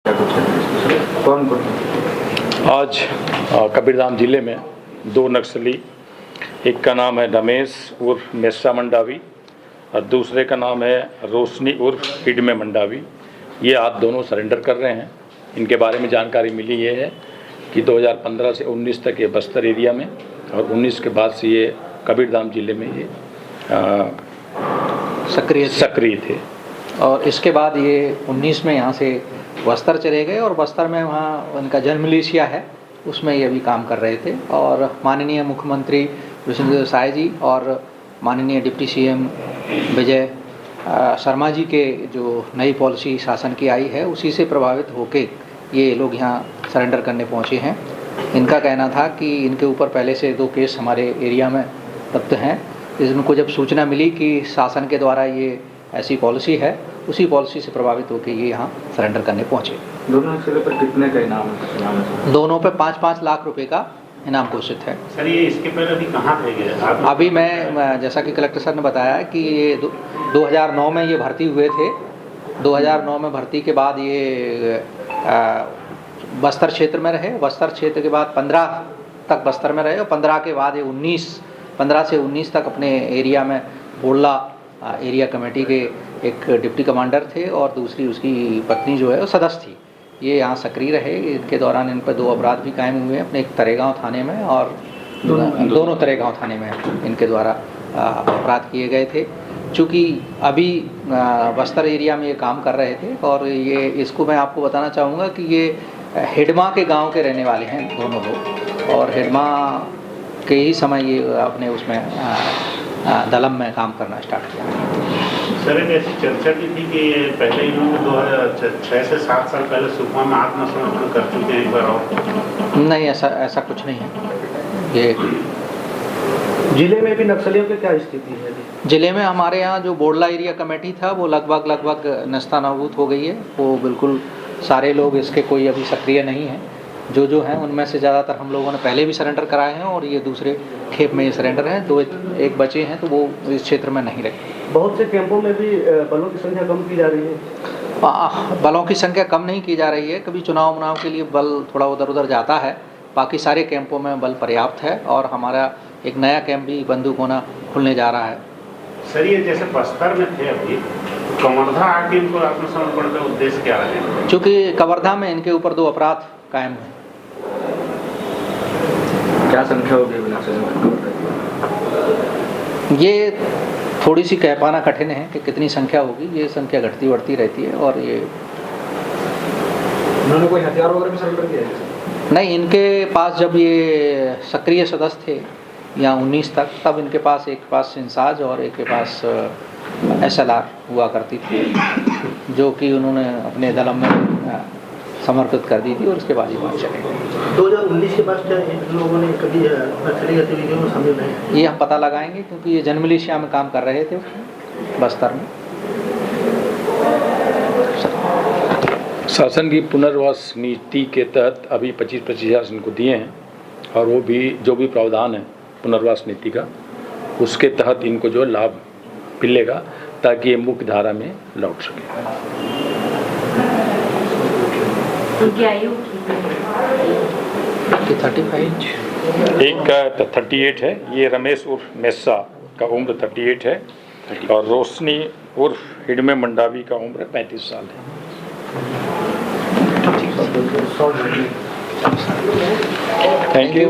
कौन आज कबीरधाम जिले में दो नक्सली, एक का नाम है रमेश उर्फ मेस्सा मंडावी और दूसरे का नाम है रोशनी उर्फ हिडमे मंडावी। ये आज दोनों सरेंडर कर रहे हैं। इनके बारे में जानकारी मिली ये है कि 2015 से 19 तक ये बस्तर एरिया में और 19 के बाद से ये कबीरधाम जिले में ये सक्रिय थे। और इसके बाद ये 19 में यहाँ से बस्तर चले गए और बस्तर में वहाँ उनका जन मिलिशिया है, उसमें ये भी काम कर रहे थे। और माननीय मुख्यमंत्री विष्णुदेव साय जी और माननीय डिप्टी सीएम विजय शर्मा जी के जो नई पॉलिसी शासन की आई है उसी से प्रभावित होके ये लोग यहाँ सरेंडर करने पहुँचे हैं। इनका कहना था कि इनके ऊपर पहले से 2 केस हमारे एरिया में दर्ज हैं। इनको जब सूचना मिली कि शासन के द्वारा ये ऐसी पॉलिसी है, उसी पॉलिसी से प्रभावित होकर ये यहाँ सरेंडर करने पहुँचे। दोनों नक्सलियों पर कितने का इनाम है? दोनों पे 5-5 लाख रुपए का इनाम घोषित है। सर, ये इसके पहले अभी कहाँ थे ये? अभी मैं जैसा कि कलेक्टर सर ने बताया कि ये 2009 में ये भर्ती हुए थे। 2009 में भर्ती के बाद ये बस्तर क्षेत्र में रहे। बस्तर क्षेत्र के बाद 15 तक बस्तर में रहे और 15 के बाद ये 15 से 19 तक अपने एरिया में बोडला एरिया कमेटी के एक डिप्टी कमांडर थे और दूसरी उसकी पत्नी जो है वो सदस्य थी। ये यहाँ सक्रिय रहे। इनके दौरान इन पर 2 अपराध भी कायम हुए अपने एक तरेगांव थाने में और दोनों तरेगांव थाने में इनके द्वारा अपराध किए गए थे। चूँकि अभी बस्तर एरिया में ये काम कर रहे थे और ये इसको मैं आपको बताना चाहूँगा कि ये हिडमा के गांव के रहने वाले हैं दोनों लोग और हिडमा के ही समय ये अपने उसमें दलम में काम करना स्टार्ट किया। सर, एक ऐसी चर्चा की थी कि पहले इन्होंने 2006 से 7 साल पहले सुकमा में आत्मसमर्पण कर चुके हैं एक बार और। नहीं, ऐसा कुछ नहीं है। ये जिले में भी नक्सलियों की क्या स्थिति है? जिले में हमारे यहाँ जो बोडला एरिया कमेटी था वो लगभग नस्तानाबूद हो गई है। वो बिल्कुल सारे लोग इसके कोई अभी सक्रिय नहीं हैं। जो हैं उनमें से ज़्यादातर हम लोगों ने पहले भी सरेंडर कराए हैं और ये दूसरे खेप में ये सरेंडर हैं। 1 बचे हैं तो वो इस क्षेत्र में नहीं रहे। बहुत से कैंपों में भी बलों की संख्या कम की जा रही है। बलों की संख्या कम नहीं की जा रही है। कभी चुनाव के लिए बल थोड़ा उधर जाता है, बाकी सारे कैंपों में बल पर्याप्त है और हमारा एक नया कैंप भी बंदूकोना खुलने जा रहा है। सर, ये जैसे बस्तर में थे अभी, कवर्धा आके इनको आत्मसमर्पण का उद्देश्य क्या रहे? चूँकि कवर्धा में इनके ऊपर 2 अपराध कायम हैं। क्या संख्या होगी? ये थोड़ी सी कह पाना कठिन है कि कितनी संख्या होगी। ये संख्या घटती बढ़ती रहती है। और ये उन्होंने कोई हथियार वगैरह भी सरेंडर किया है? नहीं, इनके पास जब ये सक्रिय सदस्य थे या 19 तक, तब इनके पास एक पास इंसाज और एक के पास SLR हुआ करती थी, जो कि उन्होंने अपने दलम में समर्पित कर दी थी और उसके बाद ही वहाँ चले गए। 2019 के बाद क्या इन लोगों ने कभी नक्सली गतिविधियों में शामिल नहीं? ये हम पता लगाएंगे क्योंकि ये जन मिलिशिया में काम कर रहे थे बस्तर में। शासन की पुनर्वास नीति के तहत अभी 25-25 इनको दिए हैं और वो भी जो भी प्रावधान है पुनर्वास नीति का, उसके तहत इनको जो लाभ मिलेगा ताकि ये मुख्य धारा में लौट सके। उनकी आयु 35। एक का 38 है, ये रमेश उर्फ मेस्सा का उम्र 38 है और रोशनी उर्फ हिडमे मंडावी का उम्र 35 साल है। Thank you.